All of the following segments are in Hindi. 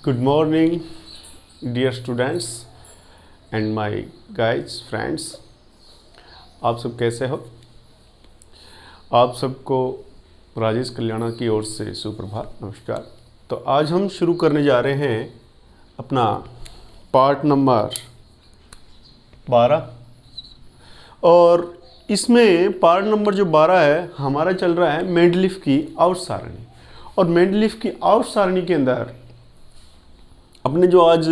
Good morning, dear students and my guys, friends. आप सब कैसे हो? आप सबको राजेश कल्याणा की ओर से सुप्रभात, नमस्कार। तो आज हम शुरू करने जा रहे हैं अपना पार्ट नंबर 12 और इसमें पार्ट नंबर जो 12 है हमारा चल रहा है मेंडलीफ की आवर्त सारणी। और मेंडलीफ की आवर्त सारणी के अंदर अपने जो आज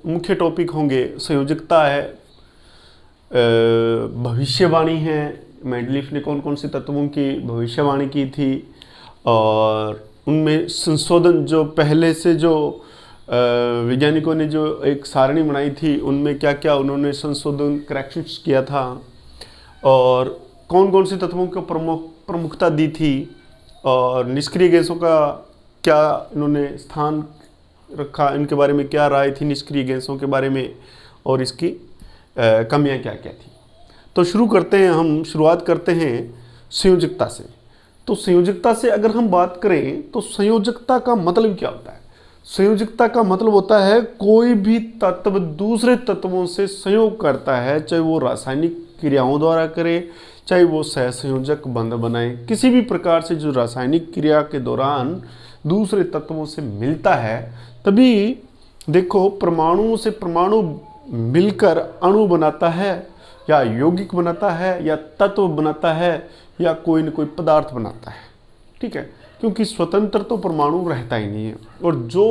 मुख्य टॉपिक होंगे संयोजकता है, भविष्यवाणी है। मेंडलीफ ने कौन कौन से तत्वों की भविष्यवाणी की थी और उनमें संशोधन जो पहले से जो वैज्ञानिकों ने जो एक सारणी बनाई थी उनमें क्या क्या उन्होंने संशोधन करेक्शंस किया था और कौन कौन से तत्वों को प्रमुखता दी थी और निष्क्रिय गैसों का क्या इन्होंने स्थान रखा, इनके बारे में क्या राय थी निष्क्रिय गैसों के बारे में और इसकी कमियां क्या क्या थी। तो शुरू करते हैं, हम शुरुआत करते हैं संयोजकता से। तो संयोजकता से अगर हम बात करें तो संयोजकता का मतलब क्या होता है? संयोजकता का मतलब होता है कोई भी तत्व दूसरे तत्वों से संयोग करता है, चाहे वो रासायनिक क्रियाओं द्वारा करे, चाहे वो सहसंयोजक बंध बनाए, किसी भी प्रकार से जो रासायनिक क्रिया के दौरान दूसरे तत्वों से मिलता है, तभी देखो परमाणुओं से परमाणु मिलकर अणु बनाता है या यौगिक बनाता है या तत्व बनाता है या कोई न कोई पदार्थ बनाता है। ठीक है, क्योंकि स्वतंत्र तो परमाणु रहता ही नहीं है और जो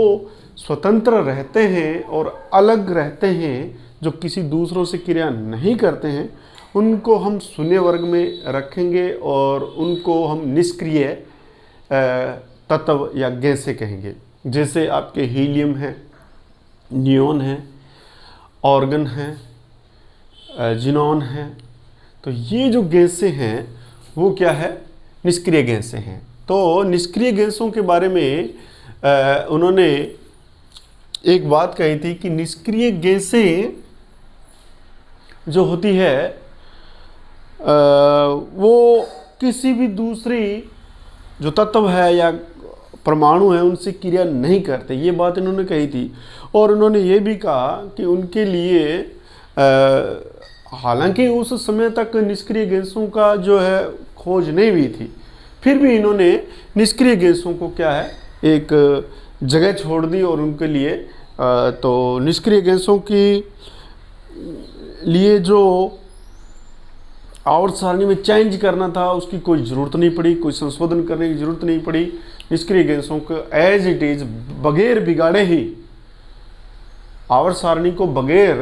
स्वतंत्र रहते हैं और अलग रहते हैं, जो किसी दूसरों से क्रिया नहीं करते हैं, उनको हम शून्य वर्ग में रखेंगे और उनको हम निष्क्रिय तत्व या गैसें कहेंगे। जैसे आपके हीलियम है, नियोन है, ऑर्गन है, जिनॉन है। तो ये जो गैसें हैं वो क्या है? निष्क्रिय गैसें हैं। तो निष्क्रिय गैसों के बारे में उन्होंने एक बात कही थी कि निष्क्रिय गैसें जो होती है वो किसी भी दूसरी जो तत्व है या परमाणु है उनसे क्रिया नहीं करते, ये बात इन्होंने कही थी। और उन्होंने ये भी कहा कि उनके लिए हालांकि उस समय तक निष्क्रिय गैसों का जो है खोज नहीं हुई थी, फिर भी इन्होंने निष्क्रिय गैसों को क्या है एक जगह छोड़ दी और उनके लिए तो निष्क्रिय गैसों की लिए जो आवर्त सारणी में चेंज करना था उसकी कोई ज़रूरत नहीं पड़ी, कोई संशोधन करने की ज़रूरत नहीं पड़ी। निष्क्रिय गैसों को एज इट इज़ बगैर बिगाड़े ही आवर्त सारणी को बगैर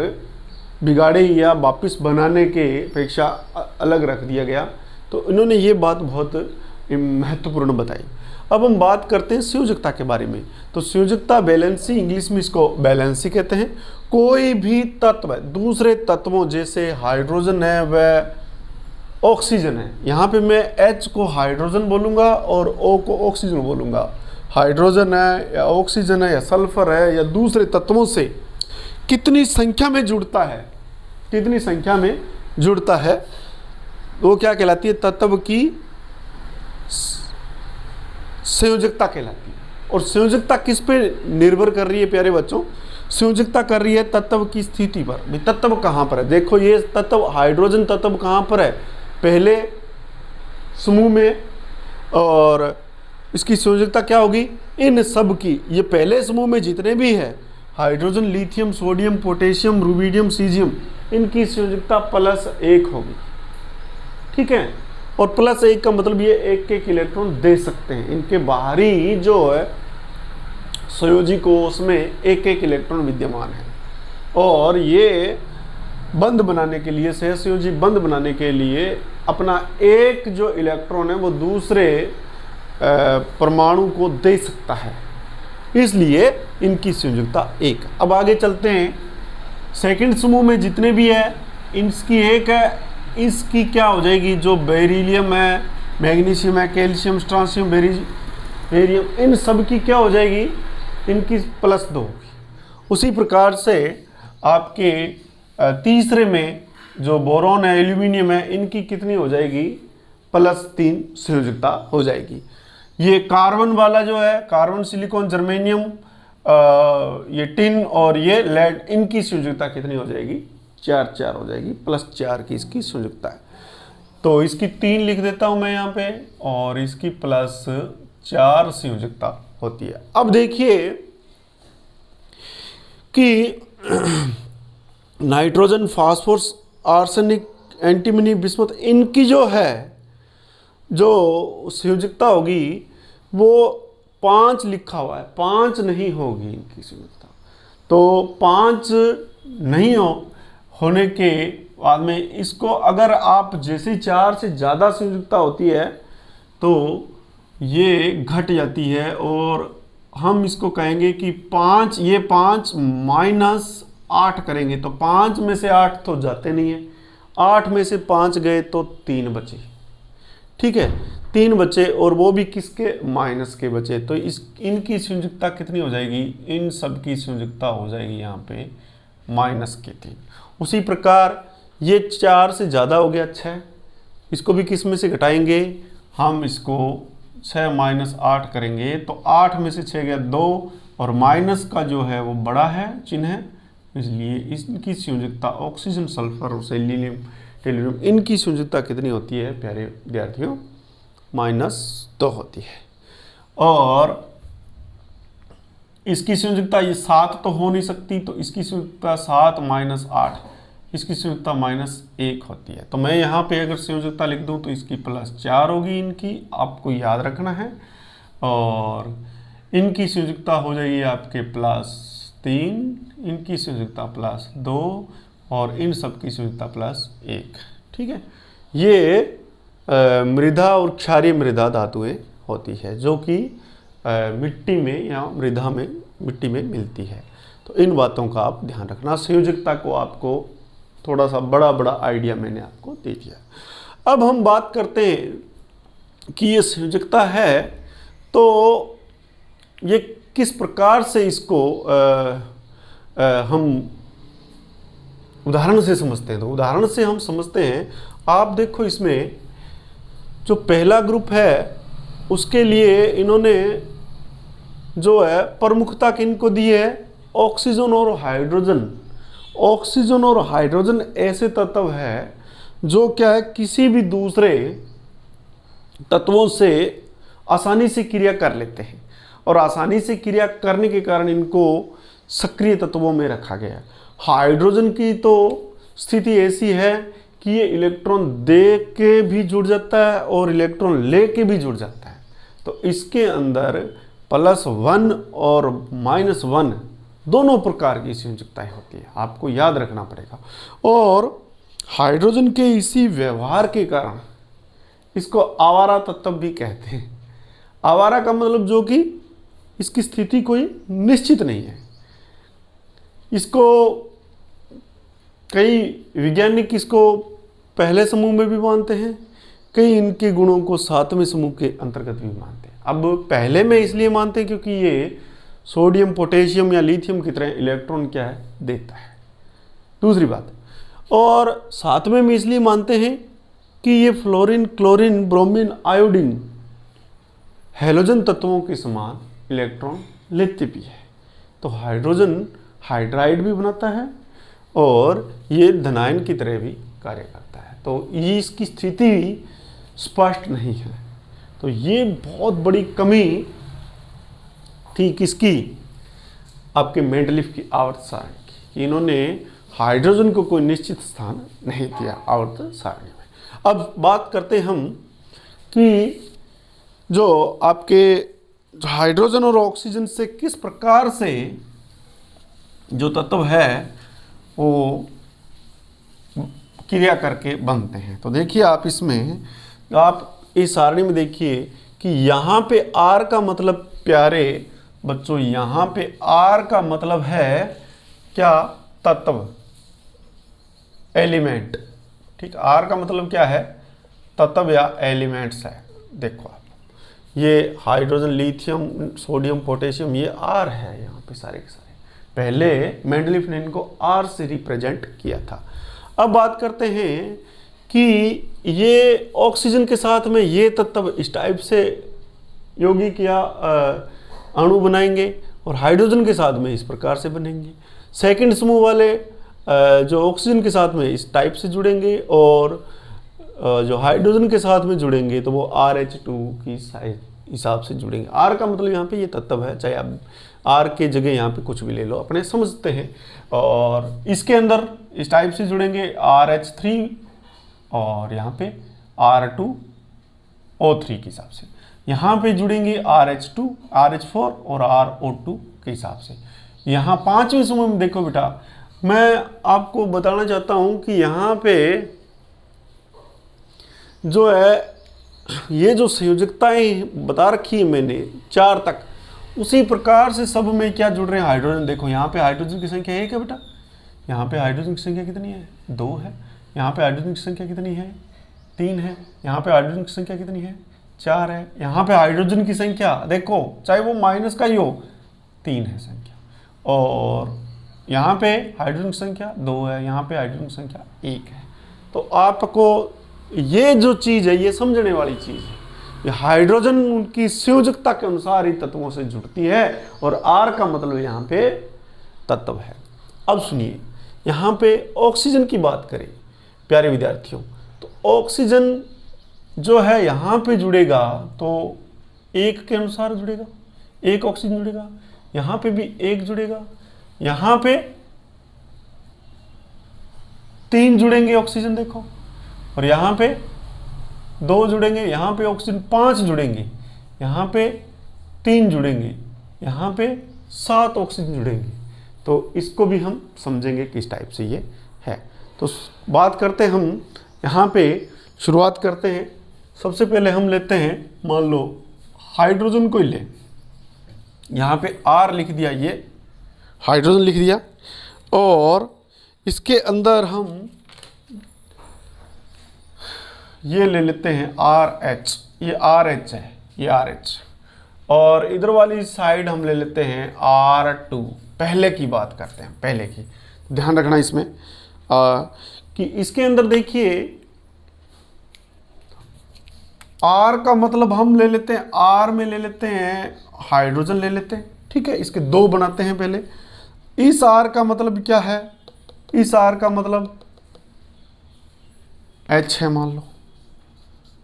बिगाड़े या वापस बनाने के अपेक्षा अलग रख दिया गया। तो इन्होंने ये बात बहुत महत्वपूर्ण बताई। अब हम बात करते हैं संयोजकता के बारे में। तो संयोजकता बैलेंसी, इंग्लिश में इसको बैलेंसी कहते हैं। कोई भी तत्व दूसरे तत्वों जैसे हाइड्रोजन है वह ऑक्सीजन है, यहाँ पे मैं H को हाइड्रोजन बोलूँगा और O को ऑक्सीजन बोलूँगा। हाइड्रोजन है या ऑक्सीजन है या सल्फर है या दूसरे तत्वों से कितनी संख्या में जुड़ता है, कितनी संख्या में जुड़ता है, वो क्या कहलाती है? तत्व की संयोजकता कहलाती है। और संयोजकता किस पे निर्भर कर रही है प्यारे बच्चों? संयोजकता कर रही है तत्व की स्थिति पर। तत्व कहाँ पर है? देखो ये तत्व हाइड्रोजन तत्व कहाँ पर है? पहले समूह में, और इसकी संयोजकता क्या होगी? इन सब की, ये पहले समूह में जितने भी है hydrogen, lithium, sodium, potassium, rubidium, caesium, इनकी संयोजकता +1 होगी। ठीक है, और +1 का मतलब ये एक एक इलेक्ट्रॉन दे सकते हैं। इनके बाहरी जो है संयोजी कोष में एक एक इलेक्ट्रॉन विद्यमान है और ये बंध बनाने के लिए, सहसंयोजी बंध बनाने के लिए अपना एक जो इलेक्ट्रॉन है वो दूसरे परमाणु को दे सकता है, इसलिए इनकी संयोजकता 1। अब आगे चलते हैं। सेकंड समूह में जितने भी है इसकी 1 है, इसकी क्या हो जाएगी? जो बेरिलियम है, मैग्नीशियम है, कैल्शियम, स्ट्रांसियम, बेरियम, इन सब की क्या हो जाएगी? इनकी +2 होगी। उसी प्रकार से आपके तीसरे में जो बोरॉन है, एल्यूमिनियम है, इनकी कितनी हो जाएगी? +3 संयोजकता हो जाएगी। ये कार्बन वाला जो है, कार्बन, सिलिकॉन, जर्मेनियम, ये टिन और ये लेड, इनकी संयोजकता कितनी हो जाएगी? 4 हो जाएगी, +4 की इसकी संयोजकता है। तो इसकी 3 लिख देता हूं मैं यहाँ पे, और इसकी +4 संयोजकता होती है। अब देखिए कि nitrogen, phosphorus, arsenic, antimony, bismuth, इनकी जो संयोजकता होगी वो 5 लिखा हुआ है, 5 नहीं होगी इनकी संयोजकता। तो 5 नहीं होने के बाद में इसको अगर आप जैसे 4 से ज़्यादा संयोजकता होती है तो ये घट जाती है, और हम इसको कहेंगे कि 5, ये 5 -8 करेंगे तो 5 में से 8 तो जाते नहीं है, 8 में से 5 गए तो 3 बचे। ठीक है, 3 बचे, और वो भी किसके? माइनस के बचे। तो इनकी संयोजकता कितनी हो जाएगी? इन सब की संयोजकता हो जाएगी यहाँ पे -3। उसी प्रकार ये 4 से ज़्यादा हो गया 6, इसको भी किस में से घटाएंगे? हम इसको 6 - 8 करेंगे तो 8 में से 6 गया 2, और माइनस का जो है वो बड़ा है चिन्ह, इसलिए इनकी संयोजकता ऑक्सीजन, सल्फर और सेलेनियम, टेलुरियम, इनकी संयोजकता कितनी होती है प्यारे विद्यार्थियों? -2 होती है। और इसकी संयोजकता ये 7 तो हो नहीं सकती, तो इसकी संयोजकता 7 - 8, इसकी संयोजकता -1 होती है। तो मैं यहाँ पे अगर संयोजकता लिख दूँ तो इसकी +4 होगी, इनकी आपको याद रखना है, और इनकी संयोजकता हो जाएगी आपके +3, इनकी संयोजकता +2, और इन सब की संयोजकता +1। ठीक है, ये मृदा और क्षारीय मृदा धातुएं होती है जो कि मिट्टी में या मृदा में, मिट्टी में मिलती है। तो इन बातों का आप ध्यान रखना। संयोजकता को आपको थोड़ा सा बड़ा आइडिया मैंने आपको दे दिया। अब हम बात करते हैं कि ये संयोजकता है तो ये किस प्रकार से इसको हम उदाहरण से समझते हैं। तो उदाहरण से हम समझते हैं, आप देखो इसमें जो पहला ग्रुप है उसके लिए इन्होंने जो है प्रमुखता किनको दी है? ऑक्सीजन और हाइड्रोजन। ऑक्सीजन और हाइड्रोजन ऐसे तत्व है जो क्या है, किसी भी दूसरे तत्वों से आसानी से क्रिया कर लेते हैं, और आसानी से क्रिया करने के कारण इनको सक्रिय तत्वों में रखा गया। हाइड्रोजन की तो स्थिति ऐसी है कि ये इलेक्ट्रॉन दे के भी जुड़ जाता है और इलेक्ट्रॉन ले के भी जुड़ जाता है। तो इसके अंदर +1 और -1 दोनों प्रकार की संयोजकताएं होती है, आपको याद रखना पड़ेगा। और हाइड्रोजन के इसी व्यवहार के कारण इसको आवारा तत्व भी कहते हैं। आवारा का मतलब जो कि इसकी स्थिति कोई निश्चित नहीं है। इसको कई वैज्ञानिक इसको पहले समूह में भी मानते हैं, कई इनके गुणों को 7वें समूह के अंतर्गत भी मानते हैं। अब पहले में इसलिए मानते हैं क्योंकि ये सोडियम, पोटेशियम या लिथियम की तरह इलेक्ट्रॉन क्या है, देता है। दूसरी बात, और 7वें में इसलिए मानते हैं कि ये fluorine, chlorine, bromine, iodine halogen तत्वों के समान इलेक्ट्रॉन लेते भी है। तो हाइड्रोजन हाइड्राइड भी बनाता है और ये धनायन की तरह भी कार्य करता है। तो ये इसकी स्थिति स्पष्ट नहीं है। तो ये बहुत बड़ी कमी थी किसकी? आपके मेंडलीफ की आवर्त सारणी की, कि इन्होंने हाइड्रोजन को कोई निश्चित स्थान नहीं दिया आवर्त सारणी में। अब बात करते हम कि जो आपके हाइड्रोजन और ऑक्सीजन से किस प्रकार से जो तत्व है वो क्रिया करके बनते हैं। तो देखिए आप इसमें, आप इस सारणी में देखिए कि यहाँ पे R का मतलब, प्यारे बच्चों, यहाँ पे R का मतलब है क्या? तत्व, एलिमेंट। ठीक, R का मतलब क्या है? तत्व या एलिमेंट्स है। देखो आप, ये हाइड्रोजन, लिथियम, सोडियम, पोटेशियम, ये R है यहाँ पे सारे के सारे। पहले मेंडलीफ ने इनको R से रिप्रेजेंट किया था। अब बात करते हैं कि ये ऑक्सीजन के साथ में ये तत्व इस टाइप से यौगिक या अणु बनाएंगे और हाइड्रोजन के साथ में इस प्रकार से बनेंगे। सेकंड समूह वाले जो ऑक्सीजन के साथ में इस टाइप से जुड़ेंगे, और जो हाइड्रोजन के साथ में जुड़ेंगे तो वो RH2 की हिसाब से जुड़ेंगे। R का मतलब यहाँ पे ये तत्व है, चाहे आप R के जगह यहाँ पे कुछ भी ले लो, अपने समझते हैं। और इसके अंदर इस टाइप से जुड़ेंगे RH3 और यहाँ पे R2O3 के हिसाब से। यहाँ पे जुड़ेंगे RH2, RH4 और RO2 के हिसाब से। यहाँ पांचवें समूह में देखो बेटा, मैं आपको बताना चाहता हूँ कि यहाँ पे जो है ये जो संयोजकताएं बता रखी है मैंने 4 तक, उसी प्रकार से सब में क्या जुड़ रहे हैं, हाइड्रोजन। देखो यहाँ पे हाइड्रोजन की संख्या 1 है बेटा, यहाँ पे हाइड्रोजन की संख्या कितनी है, 2 है। यहाँ पे हाइड्रोजन की संख्या कितनी है, 3 है। यहाँ पे हाइड्रोजन की संख्या कितनी है, 4 है। यहाँ पे हाइड्रोजन की संख्या देखो, चाहे वो माइनस का ही हो, 3 है संख्या। और यहाँ पे हाइड्रोजन की संख्या 2 है, यहाँ पे हाइड्रोजन की संख्या 1 है। तो आपको ये जो चीज़ है ये समझने वाली चीज़ है। ये हाइड्रोजन उनकी संयोजकता के अनुसार ही तत्वों से जुड़ती है, और R का मतलब यहाँ पे तत्व है। अब सुनिए, यहाँ पे ऑक्सीजन की बात करें प्यारे विद्यार्थियों, तो ऑक्सीजन जो है यहाँ पे जुड़ेगा तो 1 के अनुसार जुड़ेगा, 1 ऑक्सीजन जुड़ेगा। यहाँ पे भी 1 जुड़ेगा, यहाँ पे 3 जुड़ेंगे ऑक्सीजन देखो, और यहाँ पे 2 जुड़ेंगे, यहाँ पे ऑक्सीजन 5 जुड़ेंगे, यहाँ पे 3 जुड़ेंगे, यहाँ पे 7 ऑक्सीजन जुड़ेंगे। तो इसको भी हम समझेंगे किस टाइप से ये है। तो बात करते हैं हम, यहाँ पे शुरुआत करते हैं। सबसे पहले हम लेते हैं, मान लो हाइड्रोजन को ही ले, यहाँ पे R लिख दिया, ये हाइड्रोजन लिख दिया, और इसके अंदर हम ये ले लेते हैं RH, ये RH है, ये RH, और इधर वाली साइड हम ले लेते हैं R2। पहले की बात करते हैं, पहले की ध्यान रखना इसमें कि इसके अंदर देखिए R का मतलब हम ले लेते हैं, R में ले लेते हैं हाइड्रोजन ले लेते हैं, ठीक है। इसके 2 बनाते हैं पहले। इस R का मतलब क्या है, इस R का मतलब H है मान लो,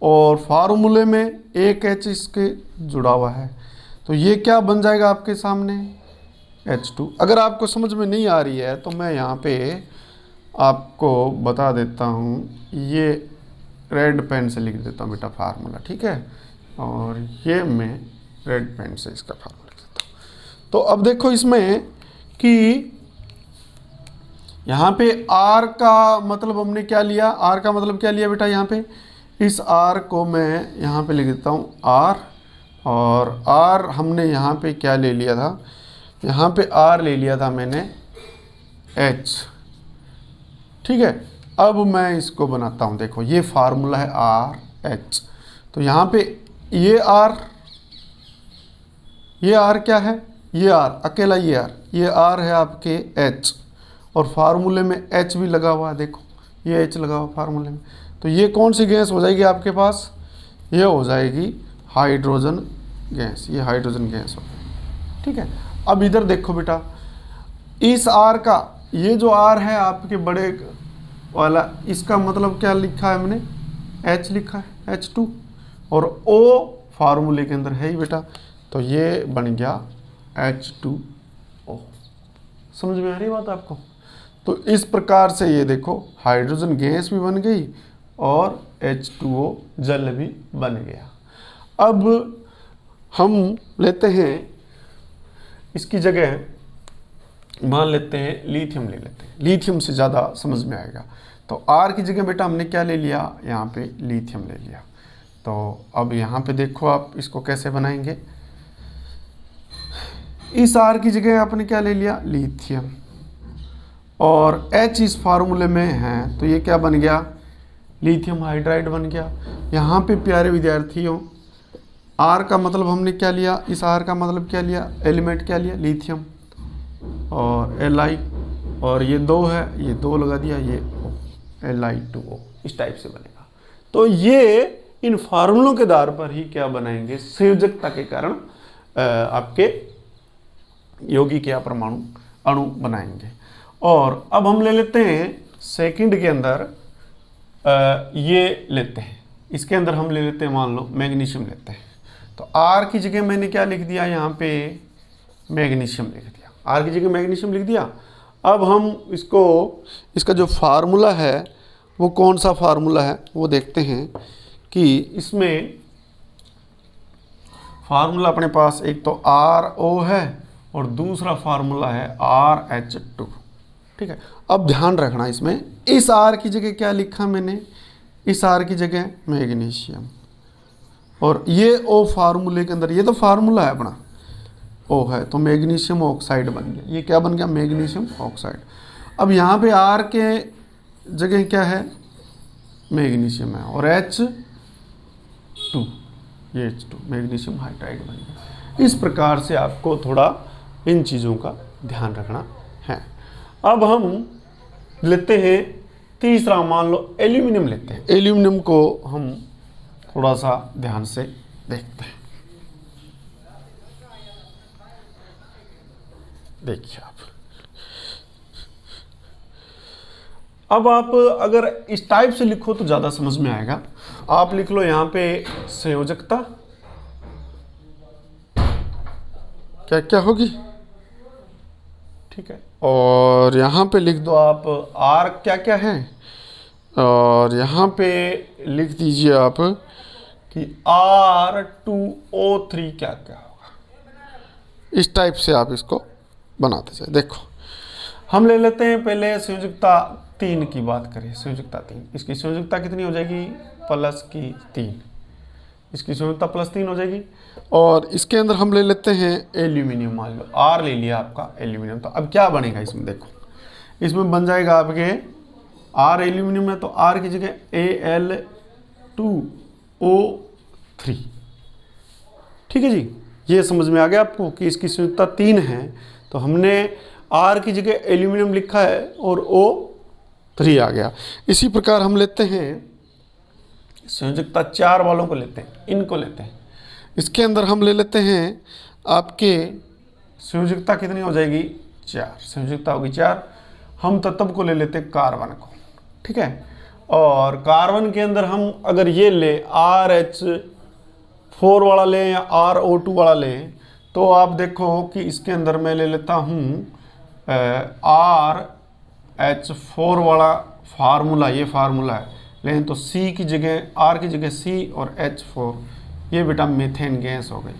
और फार्मूले में एक H इसके जुड़ा हुआ है, तो ये क्या बन जाएगा आपके सामने, H2। अगर आपको समझ में नहीं आ रही है तो मैं यहाँ पे आपको बता देता हूँ, ये रेड पेन से लिख देता हूँ बेटा फार्मूला, ठीक है, और ये मैं रेड पेन से इसका फार्मूला लिख देता हूँ। तो अब देखो इसमें कि यहाँ पे R का मतलब हमने क्या लिया, R का मतलब क्या लिया बेटा, यहाँ पे इस R को मैं यहाँ पे लिख देता हूँ R, और R हमने यहाँ पे क्या ले लिया था, यहाँ पे R ले लिया था मैंने H, ठीक है। अब मैं इसको बनाता हूँ, देखो ये फार्मूला है RH, तो यहाँ पे ये R क्या है, ये R अकेला, ये R है आपके H, और फार्मूले में H भी लगा हुआ है, देखो ये H लगा हुआ फार्मूले में। तो ये कौन सी गैस हो जाएगी आपके पास, ये हो जाएगी हाइड्रोजन गैस, ये हाइड्रोजन गैस हो गई, ठीक है। अब इधर देखो बेटा, इस R का, ये जो R है आपके बड़े वाला, इसका मतलब क्या लिखा है हमने, H लिखा है, H2, और O फार्मूले के अंदर है ही बेटा, तो ये बन गया H2O। समझ में आ रही बात आपको। तो इस प्रकार से ये देखो हाइड्रोजन गैस भी बन गई और H2O जल भी बन गया। अब हम लेते हैं इसकी जगह, मान लेते हैं लिथियम ले लेते हैं, लिथियम से ज़्यादा समझ में आएगा। तो R की जगह बेटा हमने क्या ले लिया, यहाँ पे लिथियम ले लिया। तो अब यहाँ पे देखो आप इसको कैसे बनाएंगे, इस R की जगह आपने क्या ले लिया, लिथियम, और H इस फार्मूले में है, तो ये क्या बन गया, लिथियम हाइड्राइड बन गया। यहाँ पे प्यारे विद्यार्थियों R का मतलब हमने क्या लिया, इस R का मतलब क्या लिया, एलिमेंट क्या लिया, लिथियम, और Li, और ये 2 है, ये 2 लगा दिया, ये Li2O, इस टाइप से बनेगा। तो ये इन फार्मूलों के आधार पर ही क्या बनाएंगे, संयोजकता के कारण आपके यौगिक या परमाणु अणु बनाएंगे। और अब हम ले लेते हैं सेकंड के अंदर ये लेते हैं, इसके अंदर हम ले लेते हैं, मान लो मैग्नीशियम लेते हैं। तो आर की जगह मैंने क्या लिख दिया यहाँ पे, मैग्नीशियम लिख दिया, आर की जगह मैग्नीशियम लिख दिया। अब हम इसको, इसका जो फार्मूला है वो कौन सा फार्मूला है वो देखते हैं कि इसमें फार्मूला अपने पास एक तो RO है और दूसरा फार्मूला है RH2। ठीक है, अब ध्यान रखना इसमें, इस R की जगह क्या लिखा मैंने, इस R की जगह मैग्नीशियम, और ये O फार्मूले के अंदर, ये तो फार्मूला है अपना, O है तो मैग्नीशियम ऑक्साइड बन गया। ये क्या बन गया, मैग्नीशियम ऑक्साइड। अब यहाँ पे R के जगह क्या है, मैग्नीशियम है, और H2, ये H2 मैग्नीशियम हाइड्राइड बन गया। इस प्रकार से आपको थोड़ा इन चीज़ों का ध्यान रखना है। अब हम लेते हैं तीसरा, मान लो एल्यूमिनियम लेते हैं। एल्यूमिनियम को हम थोड़ा सा ध्यान से देखते हैं। देखिए अब आप अगर इस टाइप से लिखो तो ज़्यादा समझ में आएगा। आप लिख लो यहाँ पे संयोजकता क्या क्या होगी, ठीक है, और यहाँ पे लिख दो आप R क्या क्या है, और यहाँ पे लिख दीजिए आप कि R2O3 क्या क्या होगा। इस टाइप से आप इसको बनाते जाए। देखो हम ले लेते हैं पहले संयोजकता 3 की बात करें, संयोजकता 3, इसकी संयोजकता कितनी हो जाएगी, +3, इसकी संयोजकता +3 हो जाएगी। और इसके अंदर हम ले लेते हैं एल्यूमिनियम, मान लो R ले लिया आपका एल्यूमिनियम। तो अब क्या बनेगा इसमें, देखो इसमें बन जाएगा आपके R एल्यूमिनियम है तो R की जगह Al2O3। ठीक है जी, ये समझ में आ गया आपको कि इसकी संयोजकता 3 है, तो हमने R की जगह एल्यूमिनियम लिखा है और O3 आ गया। इसी प्रकार हम लेते हैं संयोजकता 4 वालों को लेते हैं, इनको लेते हैं। इसके अंदर हम ले लेते हैं आपके संयोजकता कितनी हो जाएगी, 4, संयोजकता होगी 4। हम तत्व को ले लेते हैं कार्बन को, ठीक है, और कार्बन के अंदर हम अगर ये ले RH4 वाला लें या RO2 वाला लें, तो आप देखो कि इसके अंदर मैं ले लेता हूँ RH4 वाला फार्मूला, ये फार्मूला है, लेकिन तो C की जगह, R की जगह C और H4, ये बेटा मीथेन गैस हो गई।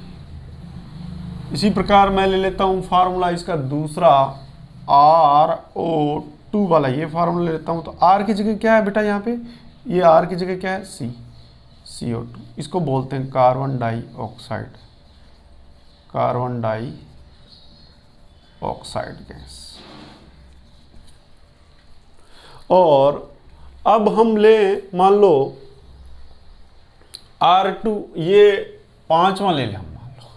इसी प्रकार मैं ले लेता हूँ फार्मूला इसका दूसरा RO2 वाला, ये फार्मूला ले लेता हूँ। तो R की जगह क्या है बेटा, यहाँ पे ये R की जगह क्या है, CO2, इसको बोलते हैं carbon dioxide, carbon dioxide gas. और अब हम ले, मान लो R2, ये 5वां ले लें हम, मान लो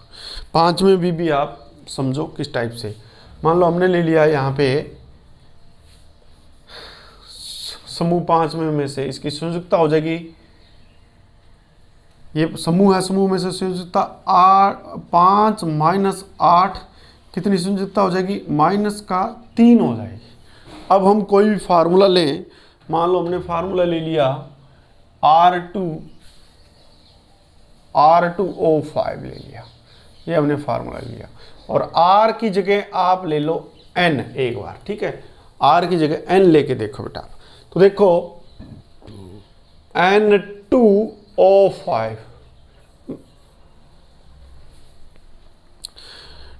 5 में भी आप समझो किस टाइप से। मान लो हमने ले लिया यहाँ पे समूह 5 में से इसकी संयोजकता हो जाएगी, ये समूह है, समूह में से संयोजकता 5 - 8 कितनी संयोजकता हो जाएगी, -3 हो जाएगी। अब हम कोई भी फार्मूला लें, मान लो हमने फार्मूला ले लिया R2O5 ले लिया, ये हमने फार्मूला लिया, और R की जगह आप ले लो N एक बार, ठीक है, R की जगह N लेके देखो बेटा। तो देखो N2O5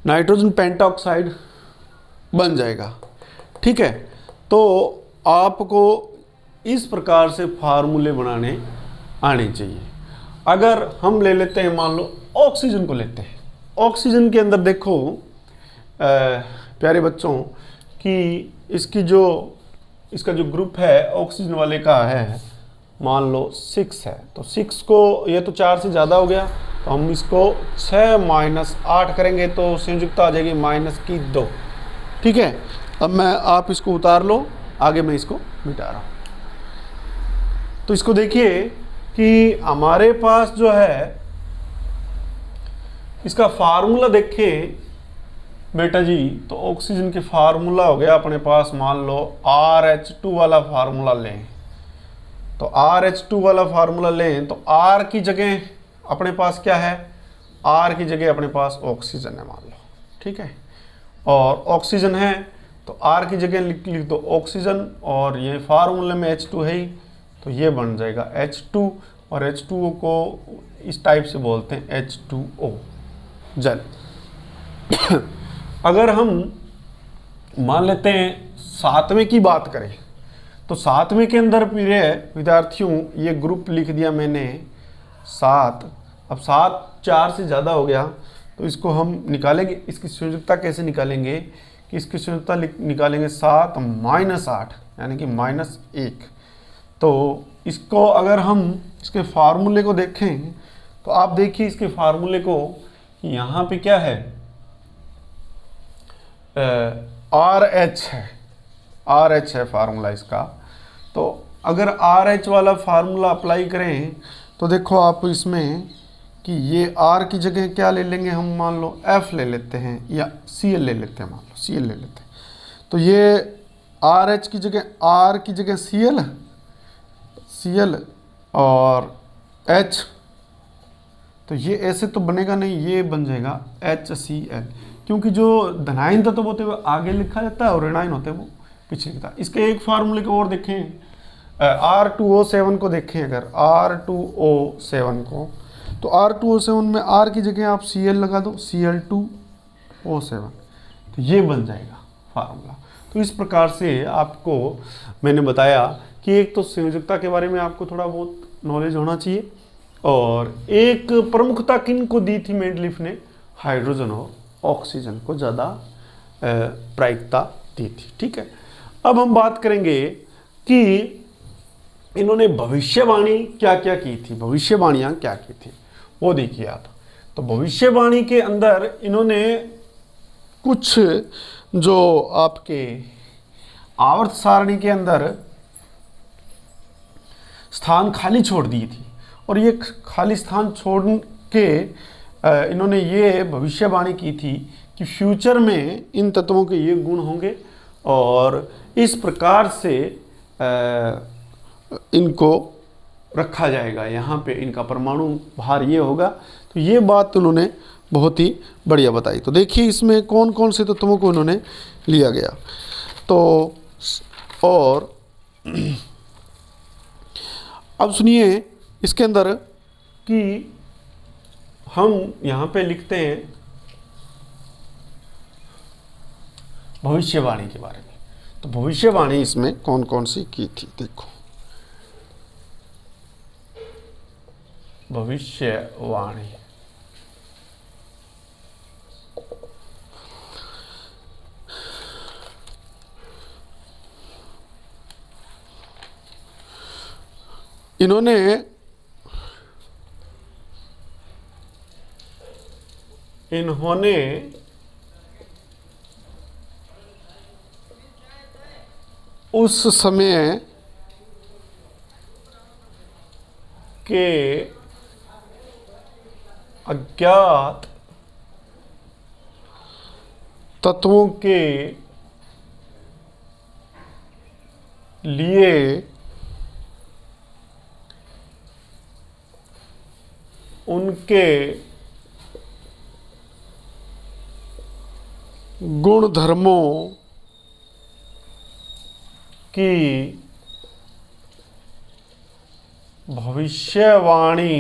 नाइट्रोजन पेंटाऑक्साइड बन जाएगा, ठीक है। तो आपको इस प्रकार से फार्मूले बनाने आने चाहिए। अगर हम ले लेते हैं, मान लो ऑक्सीजन को लेते हैं, ऑक्सीजन के अंदर देखो प्यारे बच्चों कि इसका जो ग्रुप है ऑक्सीजन वाले का है, मान लो 6 है, तो 6 को, ये तो 4 से ज़्यादा हो गया, तो हम इसको 6 - 8 करेंगे तो संयुक्ता आ जाएगी -2, ठीक है। अब आप इसको उतार लो, आगे मैं इसको मिटा रहा हूँ। तो इसको देखिए कि हमारे पास जो है इसका फार्मूला देखें, बेटा जी, तो ऑक्सीजन के फार्मूला हो गया अपने पास, मान लो RH2 वाला फार्मूला लें। तो RH2 वाला फार्मूला लें तो R की जगह अपने पास क्या है, R की जगह अपने पास ऑक्सीजन है मान लो, ठीक है। और ऑक्सीजन है तो R की जगह लिख दो ऑक्सीजन, और ये फार्मूले में H2 है ही, तो ये बन जाएगा H2, और H2O को इस टाइप से बोलते हैं H2O, जल। अगर हम मान लेते हैं 7वें की बात करें, तो 7वें के अंदर प्रिय विद्यार्थियों ये ग्रुप लिख दिया मैंने 7। अब 7 4 से ज़्यादा हो गया, तो इसको हम निकालेंगे, इसकी संयोजकता कैसे निकालेंगे कि इसकी संयोजकता निकालेंगे 7 - 8 यानी कि -1। तो इसको अगर हम इसके फार्मूले को देखें तो आप देखिए इसके फार्मूले को, यहाँ पे क्या है, RH है, RH है फार्मूला इसका। तो अगर RH वाला फार्मूला अप्लाई करें तो देखो आप इसमें कि ये R की जगह क्या ले लेंगे हम, मान लो F ले लेते हैं या Cl ले लेते हैं, मान लो Cl ले लेते हैं। तो ये RH की जगह R की जगह Cl और H, तो ये ऐसे तो बनेगा नहीं, ये बन जाएगा HCl, क्योंकि जो धनायन तत्व होते हैं वो आगे लिखा जाता है और ऋणायन होते हैं वो पीछे लिखता है। इसके एक फार्मूले को और देखें, R2O7 को देखें, अगर R2O7 को, तो R2O7 में R की जगह आप Cl लगा दो, Cl2O7, तो ये बन जाएगा फार्मूला। तो इस प्रकार से आपको मैंने बताया कि एक तो संयोजकता के बारे में आपको थोड़ा बहुत नॉलेज होना चाहिए, और एक प्रमुखता किन को दी थी मेंडलीफ ने, हाइड्रोजन और ऑक्सीजन को ज़्यादा प्रायिकता दी थी, ठीक है। अब हम बात करेंगे कि इन्होंने भविष्यवाणी क्या क्या की थी, भविष्यवाणियाँ क्या की थी वो देखिए आप। तो भविष्यवाणी के अंदर इन्होंने कुछ जो आपके आवर्त सारणी के अंदर स्थान खाली छोड़ दी थी, और ये खाली स्थान छोड़ के इन्होंने ये भविष्यवाणी की थी कि फ्यूचर में इन तत्वों के ये गुण होंगे, और इस प्रकार से इनको रखा जाएगा, यहाँ पे इनका परमाणु भार ये होगा। तो ये बात उन्होंने बहुत ही बढ़िया बताई। तो देखिए इसमें कौन कौन से तत्वों को उन्होंने लिया गया। तो और अब सुनिए इसके अंदर कि हम यहाँ पे लिखते हैं भविष्यवाणी के बारे में। तो भविष्यवाणी इसमें कौन कौन सी की थी, देखो भविष्यवाणी, इन्होंने उस समय के अज्ञात तत्वों के लिए उनके गुण धर्मों की भविष्यवाणी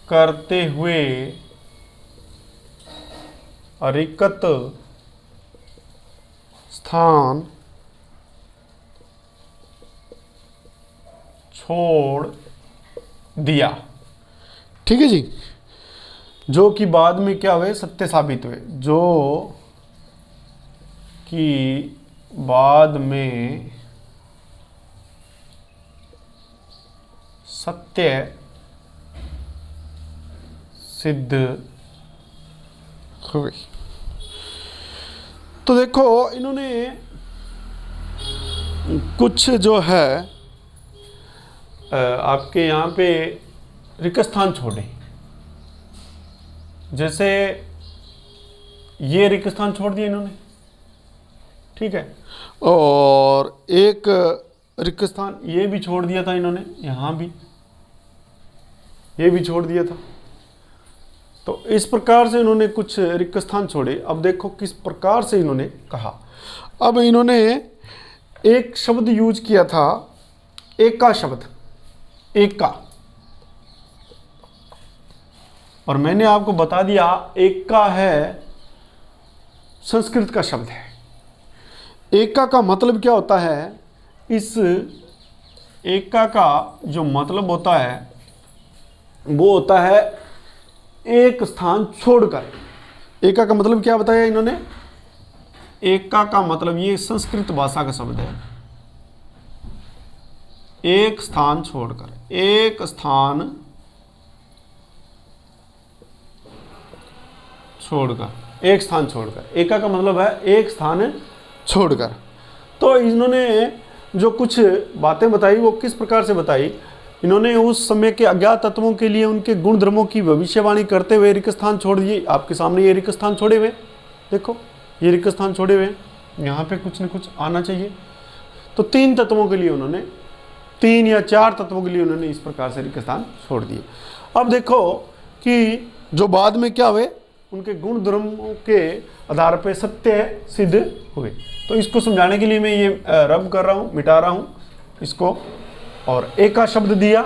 करते हुए रिक्त स्थान छोड़ दिया, ठीक है जी, जो कि बाद में क्या हुए, सत्य साबित हुए, जो कि बाद में सत्य सिद्ध हुए। तो देखो इन्होंने कुछ जो है आपके यहाँ पे रिक्त स्थान छोड़े, जैसे ये रिक्त स्थान छोड़ दिया इन्होंने, ठीक है, और एक रिक्त स्थान ये भी छोड़ दिया था इन्होंने, यहाँ भी ये भी छोड़ दिया था। तो इस प्रकार से इन्होंने कुछ रिक्त स्थान छोड़े। अब देखो किस प्रकार से इन्होंने कहा। अब इन्होंने एक शब्द यूज किया था, एका शब्द, एका, और मैंने आपको बता दिया एका है संस्कृत का शब्द है। एका का मतलब क्या होता है? इस एका का जो मतलब होता है वो होता है एक स्थान छोड़कर। एका का मतलब क्या बताया इन्होंने? एका का मतलब, ये संस्कृत भाषा का शब्द है, एक स्थान छोड़कर, एक स्थान छोड़कर, एक स्थान छोड़कर। एका का मतलब है एक स्थान छोड़कर। तो इन्होंने जो कुछ बातें बताई वो किस प्रकार से बताई? इन्होंने उस समय के अज्ञात तत्वों के लिए उनके गुण धर्मों की भविष्यवाणी करते हुए रिक्त स्थान छोड़ दिए। आपके सामने ये रिक्त स्थान छोड़े हुए, देखो ये रिक्त स्थान छोड़े हुए, यहाँ पे कुछ न कुछ आना चाहिए। तो 3 तत्वों के लिए उन्होंने, 3 या 4 तत्वों के लिए उन्होंने इस प्रकार से रिक्त स्थान छोड़ दिए। अब देखो कि जो बाद में क्या हुए, उनके गुण धर्मों के आधार पे सत्य सिद्ध हुए। तो इसको समझाने के लिए मैं ये रब कर रहा हूँ, मिटा रहा हूँ इसको। और एका शब्द दिया,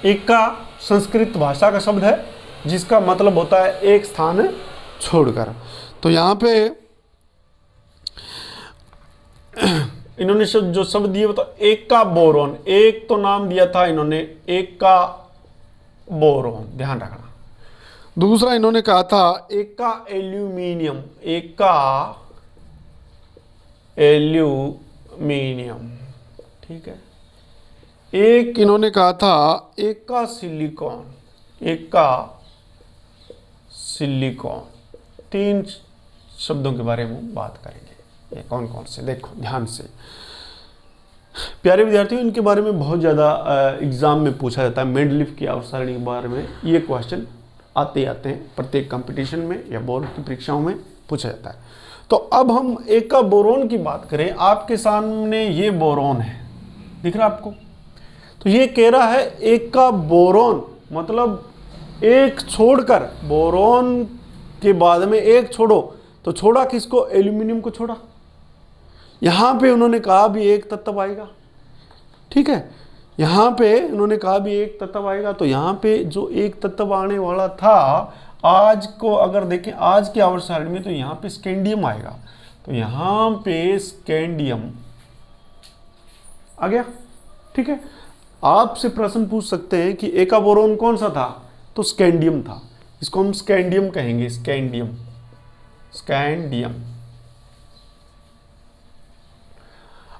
एका संस्कृत भाषा का शब्द है जिसका मतलब होता है एक स्थान छोड़कर। तो यहाँ पे इन्होंने जो शब्द दिए बता, एका बोरोन, एक तो नाम दिया था इन्होंने एका बोरोन, ध्यान रखना। दूसरा इन्होंने कहा था एका एल्यूमिनियम, एका एल्यूमिनियम, ठीक है। एक इन्होंने कहा था एका सिलिकॉन, एका सिलिकॉन। 3 शब्दों के बारे में बात करेंगे। ये कौन कौन से, देखो ध्यान से प्यारे विद्यार्थियों, इनके बारे में बहुत ज़्यादा एग्जाम में पूछा जाता है। मेंडलीफ की आवर्त सारणी के बारे में ये क्वेश्चन आते हैं प्रत्येक कंपटीशन में या बोर्ड की परीक्षाओं में पूछा जाता है। तो अब हम एका बोरोन की बात करें। आपके सामने ये बोरोन है, दिख रहा है आपको? तो ये कह रहा है एका बोरोन, मतलब एक छोड़कर, बोरोन के बाद में एक छोड़ो। तो छोड़ा किसको? एल्यूमिनियम को छोड़ा। यहाँ पे उन्होंने कहा भी एक तत्व आएगा, ठीक है। यहाँ पे उन्होंने कहा भी एक तत्व आएगा। तो यहाँ पे जो एक तत्व आने वाला था, आज को अगर देखें आज की आवर्त सारणी में, तो यहाँ पे स्कैंडियम आएगा। तो यहाँ पे स्कैंडियम आ गया, ठीक है। आपसे प्रश्न पूछ सकते हैं कि एका बोरोन कौन सा था? तो स्कैंडियम था। इसको हम स्कैंडियम कहेंगे, स्कैंडियम, स्कैंडियम।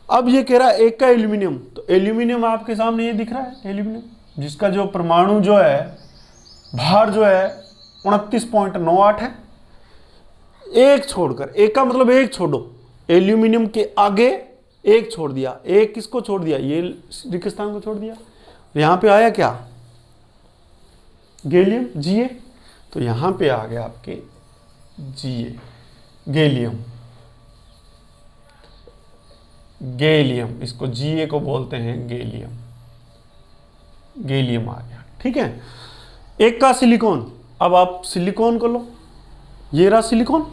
अब ये कह रहा है एका एल्यूमिनियम। तो एल्यूमिनियम आपके सामने ये दिख रहा है, एल्यूमिनियम, जिसका जो परमाणु जो है, भार जो है 29.98 है। एक छोड़कर, एका मतलब एक छोड़ो, एल्यूमिनियम के आगे एक छोड़ दिया। एक किसको छोड़ दिया? ये रिक्त स्थान को छोड़ दिया। यहाँ पे आया क्या? Gallium, Ga। तो यहाँ पे आ गया आपके Ga, गैलियम, गैलियम, इसको Ga को बोलते हैं गैलियम, गैलियम आ गया, ठीक है। एक का सिलिकॉन, अब आप सिलिकॉन को लो, ये रहा सिलिकॉन,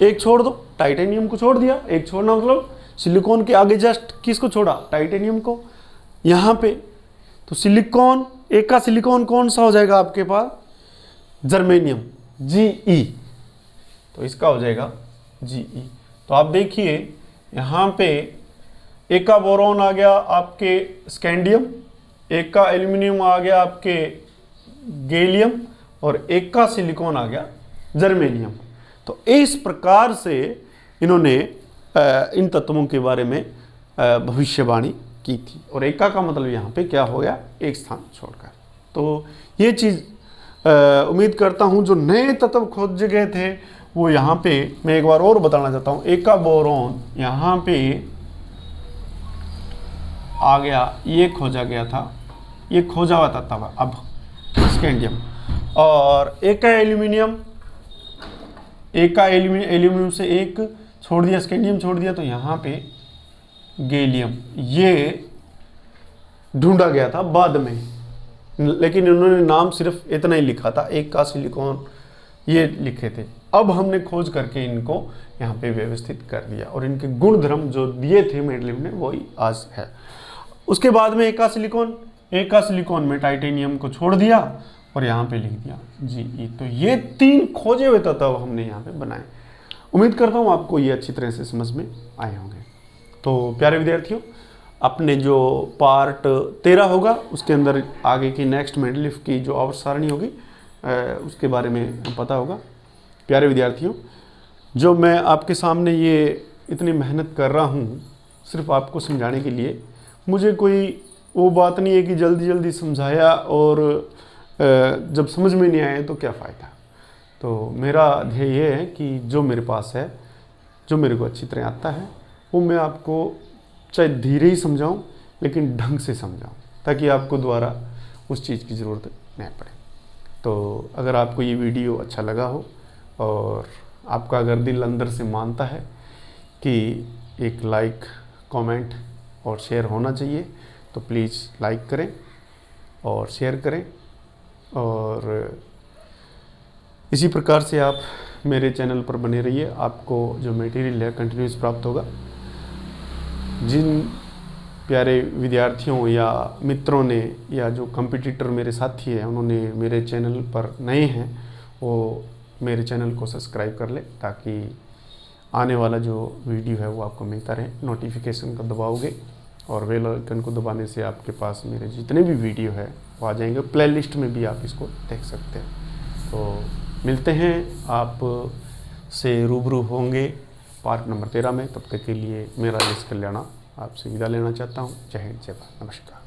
एक छोड़ दो, टाइटेनियम को छोड़ दिया। एक छोड़ना मतलब सिलिकॉन के आगे जस्ट किसको छोड़ा? टाइटेनियम को। यहाँ पे तो सिलिकॉन, एक का सिलिकॉन कौन सा हो जाएगा आपके पास? Germanium, Ge। तो इसका हो जाएगा Ge। तो आप देखिए यहाँ पे एक का बोरोन आ गया आपके स्कैंडियम, एक का एल्यूमिनियम आ गया आपके गैलियम, और एक का सिलिकॉन आ गया जर्मेनियम। तो इस प्रकार से इन्होंने इन तत्वों के बारे में भविष्यवाणी की थी। और एका का मतलब यहाँ पे क्या हो गया? एक स्थान छोड़कर। तो ये चीज़ उम्मीद करता हूँ जो नए तत्व खोजे गए थे वो यहाँ पे मैं एक बार और बताना चाहता हूँ। एका बोरोन यहाँ पे आ गया, ये खोजा गया था, ये खोजा हुआ तत्व। अब स्कैंडियम, और एक का एल्यूमिनियम, एक का एल्यूमिनियम से एक छोड़ दिया, स्कैंडियम छोड़ दिया, तो यहाँ पे गैलियम ये ढूंढा गया था बाद में, लेकिन इन्होंने नाम सिर्फ इतना ही लिखा था, एक का सिलिकॉन ये लिखे थे। अब हमने खोज करके इनको यहाँ पे व्यवस्थित कर दिया और इनके गुण धर्म जो दिए थे मेंडलीव ने वही आज है। उसके बाद में एक का सिलिकॉन में टाइटेनियम को छोड़ दिया और यहाँ पे लिख दिया Ge। तो ये 3 खोजे हुए तत्व हमने यहाँ पे बनाए। उम्मीद करता हूँ आपको ये अच्छी तरह से समझ में आए होंगे। तो प्यारे विद्यार्थियों, अपने जो पार्ट 13 होगा उसके अंदर आगे की नेक्स्ट मेंडलीव की जो आवर्त सारणी होगी उसके बारे में पता होगा। प्यारे विद्यार्थियों, जो मैं आपके सामने ये इतनी मेहनत कर रहा हूँ सिर्फ आपको समझाने के लिए, मुझे कोई वो बात नहीं है कि जल्दी जल्दी समझाया और जब समझ में नहीं आया तो क्या फ़ायदा। तो मेरा ध्येय ये है कि जो मेरे पास है, जो मेरे को अच्छी तरह आता है, वो मैं आपको चाहे धीरे ही समझाऊं लेकिन ढंग से समझाऊं, ताकि आपको दोबारा उस चीज़ की ज़रूरत नहीं पड़े। तो अगर आपको ये वीडियो अच्छा लगा हो और आपका अगर दिल अंदर से मानता है कि एक लाइक, कमेंट और शेयर होना चाहिए, तो प्लीज़ लाइक करें और शेयर करें। और इसी प्रकार से आप मेरे चैनल पर बने रहिए, आपको जो मटेरियल है कंटिन्यूस प्राप्त होगा। जिन प्यारे विद्यार्थियों या मित्रों ने या जो कंपटीटर मेरे साथी हैं उन्होंने मेरे चैनल पर नए हैं, वो मेरे चैनल को सब्सक्राइब कर ले, ताकि आने वाला जो वीडियो है वो आपको मिलता रहे। नोटिफिकेशन को दबाओगे और बेल आइकन को दबाने से आपके पास मेरे जितने भी वीडियो है वो आ जाएंगे। प्लेलिस्ट में भी आप इसको देख सकते हैं। तो मिलते हैं, आप से रूबरू होंगे पार्ट नंबर 13 में। तब तक के लिए मेरा निष्कल्याणा आपसे विदा लेना चाहता हूँ। जय हिंद, जय भारत, नमस्कार।